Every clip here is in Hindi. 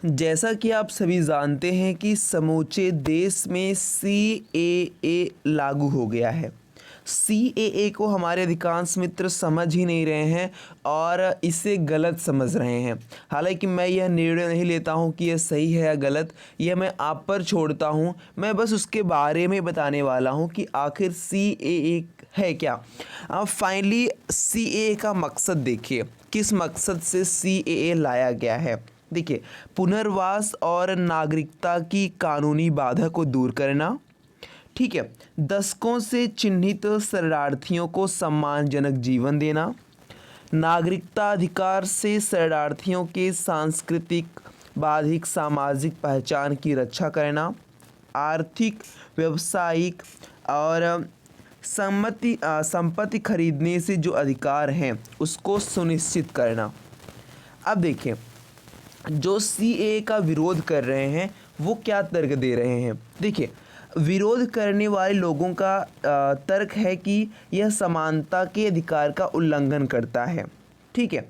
जैसा कि आप सभी जानते हैं कि समूचे देश में CAA लागू हो गया है। CAA को हमारे अधिकांश मित्र समझ ही नहीं रहे हैं और इसे गलत समझ रहे हैं। हालांकि मैं यह निर्णय नहीं लेता हूं कि यह सही है या गलत, यह मैं आप पर छोड़ता हूं। मैं बस उसके बारे में बताने वाला हूं कि आखिर CAA है क्या। अब फाइनली CAA का मकसद देखिए, किस मकसद से CAA लाया गया है। देखिए, पुनर्वास और नागरिकता की कानूनी बाधा को दूर करना, ठीक है, दशकों से चिन्हित शरणार्थियों को सम्मानजनक जीवन देना, नागरिकता अधिकार से शरणार्थियों के सांस्कृतिक, बौद्धिक, सामाजिक पहचान की रक्षा करना, आर्थिक, व्यावसायिक और संपत्ति खरीदने से जो अधिकार हैं उसको सुनिश्चित करना। अब देखिए, जो CAA का विरोध कर रहे हैं वो क्या तर्क दे रहे हैं। देखिए, विरोध करने वाले लोगों का तर्क है कि यह समानता के अधिकार का उल्लंघन करता है, ठीक है,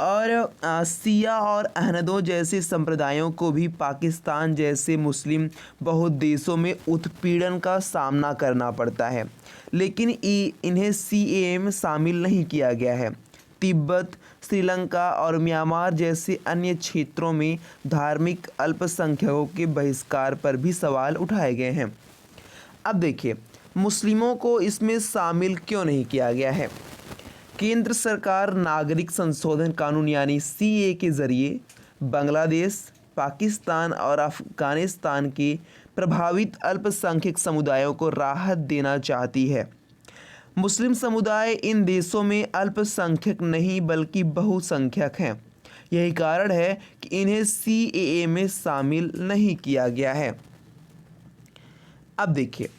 और शिया और अहमदियों जैसे संप्रदायों को भी पाकिस्तान जैसे मुस्लिम बहुत देशों में उत्पीड़न का सामना करना पड़ता है, लेकिन इन्हें CAA में शामिल नहीं किया गया है। तिब्बत, श्रीलंका और म्यांमार जैसे अन्य क्षेत्रों में धार्मिक अल्पसंख्यकों के बहिष्कार पर भी सवाल उठाए गए हैं। अब देखिए, मुस्लिमों को इसमें शामिल क्यों नहीं किया गया है। केंद्र सरकार नागरिक संशोधन कानून यानी CAA के ज़रिए बांग्लादेश, पाकिस्तान और अफ़गानिस्तान के प्रभावित अल्पसंख्यक समुदायों को राहत देना चाहती है। मुस्लिम समुदाय इन देशों में अल्पसंख्यक नहीं बल्कि बहुसंख्यक हैं। यही कारण है कि इन्हें CAA में शामिल नहीं किया गया है। अब देखिए,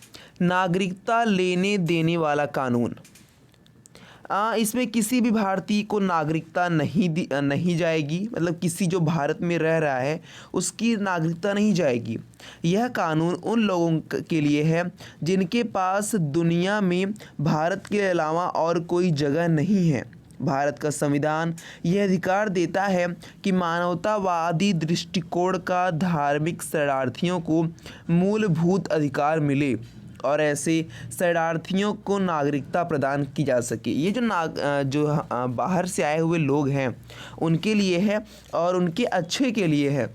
नागरिकता लेने देने वाला कानून, इसमें किसी भी भारतीय को नागरिकता नहीं जाएगी, मतलब किसी जो भारत में रह रहा है उसकी नागरिकता नहीं जाएगी। यह कानून उन लोगों के लिए है जिनके पास दुनिया में भारत के अलावा और कोई जगह नहीं है। भारत का संविधान यह अधिकार देता है कि मानवतावादी दृष्टिकोण का धार्मिक शरणार्थियों को मूलभूत अधिकार मिले और ऐसे शरणार्थियों को नागरिकता प्रदान की जा सके। ये जो बाहर से आए हुए लोग हैं उनके लिए है और उनके अच्छे के लिए है।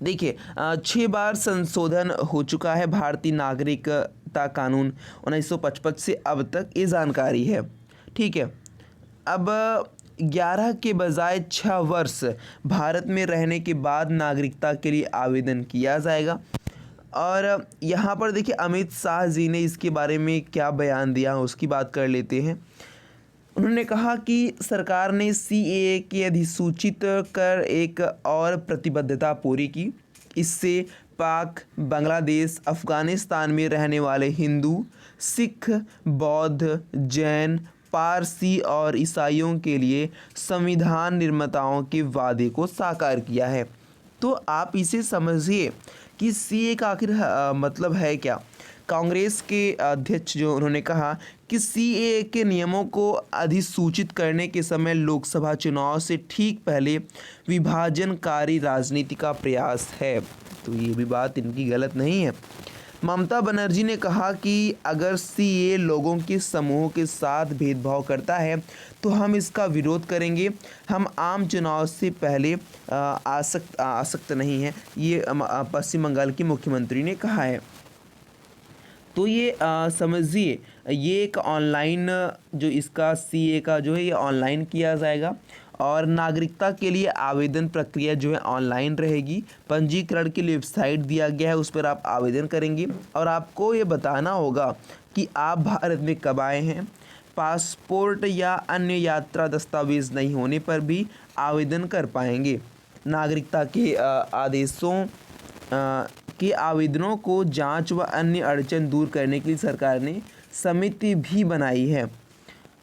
देखिए, 6 बार संशोधन हो चुका है भारतीय नागरिकता कानून 1955 से अब तक, ये जानकारी है, ठीक है। अब 11 के बजाय 6 वर्ष भारत में रहने के बाद नागरिकता के लिए आवेदन किया जाएगा। और यहाँ पर देखिए, अमित शाह जी ने इसके बारे में क्या बयान दिया उसकी बात कर लेते हैं। उन्होंने कहा कि सरकार ने CAA के अधिसूचित कर एक और प्रतिबद्धता पूरी की। इससे पाक, बांग्लादेश, अफ़गानिस्तान में रहने वाले हिंदू, सिख, बौद्ध, जैन, पारसी और ईसाइयों के लिए संविधान निर्माताओं के वादे को साकार किया है। तो आप इसे समझिए कि CAA का आखिर मतलब है क्या। कांग्रेस के अध्यक्ष जो उन्होंने कहा कि CAA के नियमों को अधिसूचित करने के समय लोकसभा चुनाव से ठीक पहले विभाजनकारी राजनीति का प्रयास है। तो ये भी बात इनकी गलत नहीं है। ममता बनर्जी ने कहा कि अगर CAA लोगों के समूहों के साथ भेदभाव करता है तो हम इसका विरोध करेंगे। हम आम चुनाव से पहले आसक्त नहीं हैं, ये पश्चिम बंगाल की मुख्यमंत्री ने कहा है। तो ये समझिए, ये एक ऑनलाइन जो इसका CAA का जो है ये ऑनलाइन किया जाएगा और नागरिकता के लिए आवेदन प्रक्रिया जो है ऑनलाइन रहेगी। पंजीकरण की वेबसाइट दिया गया है, उस पर आप आवेदन करेंगे और आपको ये बताना होगा कि आप भारत में कब आए हैं। पासपोर्ट या अन्य यात्रा दस्तावेज़ नहीं होने पर भी आवेदन कर पाएंगे। नागरिकता के आदेशों के आवेदनों को जांच व अन्य अड़चन दूर करने के लिए सरकार ने समिति भी बनाई है।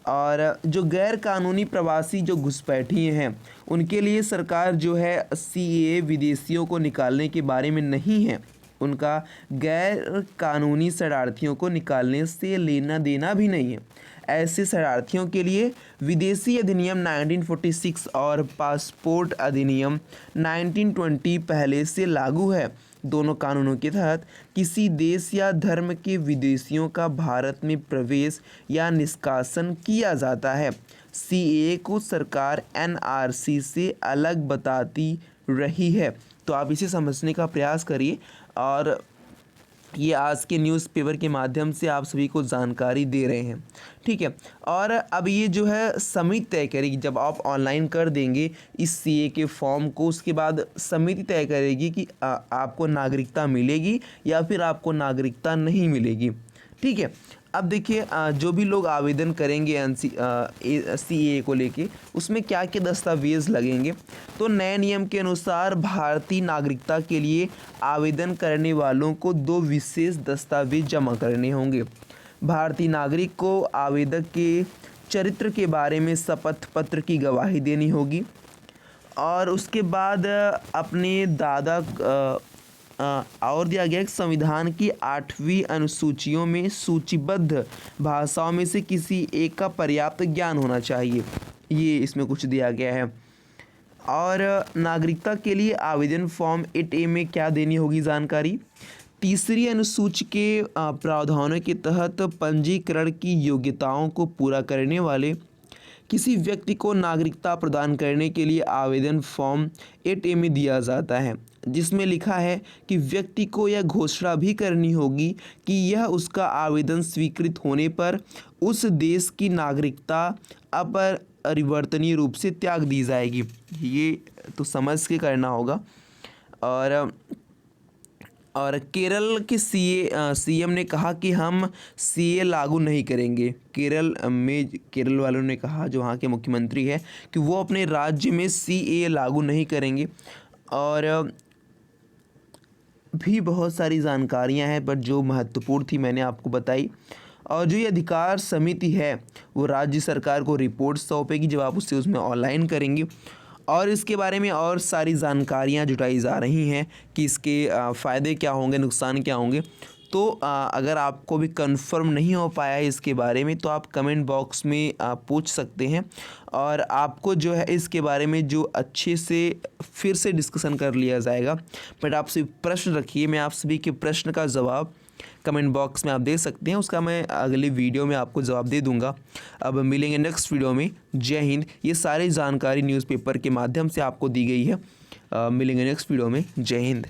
और जो गैर कानूनी प्रवासी जो घुसपैठिए हैं उनके लिए सरकार जो है CAA विदेशियों को निकालने के बारे में नहीं है, उनका गैर कानूनी शरणार्थियों को निकालने से लेना देना भी नहीं है। ऐसे शरणार्थियों के लिए विदेशी अधिनियम 1946 और पासपोर्ट अधिनियम 1920 पहले से लागू है। दोनों कानूनों के तहत किसी देश या धर्म के विदेशियों का भारत में प्रवेश या निष्कासन किया जाता है। सीएए को सरकार एनआरसी से अलग बताती रही है। तो आप इसे समझने का प्रयास करिए, और ये आज के न्यूज़पेपर के माध्यम से आप सभी को जानकारी दे रहे हैं, ठीक है। और अब ये जो है समिति तय करेगी, जब आप ऑनलाइन कर देंगे इस सीए के फॉर्म को, उसके बाद समिति तय करेगी कि आपको नागरिकता मिलेगी या फिर आपको नागरिकता नहीं मिलेगी, ठीक है। अब देखिए, जो भी लोग आवेदन करेंगे सीए को लेके, उसमें क्या क्या दस्तावेज़ लगेंगे। तो नए नियम के अनुसार भारतीय नागरिकता के लिए आवेदन करने वालों को 2 विशेष दस्तावेज जमा करने होंगे। भारतीय नागरिक को आवेदक के चरित्र के बारे में शपथ पत्र की गवाही देनी होगी, और उसके बाद अपने दादा और दिया गया कि संविधान की 8वीं अनुसूचियों में सूचीबद्ध भाषाओं में से किसी एक का पर्याप्त ज्ञान होना चाहिए, ये इसमें कुछ दिया गया है। और नागरिकता के लिए आवेदन फॉर्म 8A में क्या देनी होगी जानकारी। तीसरी अनुसूची के प्रावधानों के तहत पंजीकरण की योग्यताओं को पूरा करने वाले किसी व्यक्ति को नागरिकता प्रदान करने के लिए आवेदन फॉर्म 8A में दिया जाता है, जिसमें लिखा है कि व्यक्ति को यह घोषणा भी करनी होगी कि यह उसका आवेदन स्वीकृत होने पर उस देश की नागरिकता अपरिवर्तनीय रूप से त्याग दी जाएगी। ये तो समझ के करना होगा। और केरल के सीएम ने कहा कि हम सीए लागू नहीं करेंगे। केरल वालों ने कहा, जो वहाँ के मुख्यमंत्री है, कि वो अपने राज्य में सीए लागू नहीं करेंगे। और भी बहुत सारी जानकारियां हैं, पर जो महत्वपूर्ण थी मैंने आपको बताई। और जो ये अधिकार समिति है वो राज्य सरकार को रिपोर्ट सौंपेगी जब आप उसमें ऑनलाइन करेंगे। और इसके बारे में और सारी जानकारियां जुटाई जा रही हैं कि इसके फ़ायदे क्या होंगे, नुकसान क्या होंगे। तो अगर आपको भी कंफर्म नहीं हो पाया है इसके बारे में, तो आप कमेंट बॉक्स में पूछ सकते हैं, और आपको जो है इसके बारे में जो अच्छे से फिर से डिस्कशन कर लिया जाएगा। बट आप सभी प्रश्न रखिए, मैं आप सभी के प्रश्न का जवाब कमेंट बॉक्स में आप दे सकते हैं, उसका मैं अगली वीडियो में आपको जवाब दे दूंगा। अब मिलेंगे नेक्स्ट वीडियो में। जय हिंद। ये सारी जानकारी न्यूज़पेपर के माध्यम से आपको दी गई है। मिलेंगे नेक्स्ट वीडियो में। जय हिंद।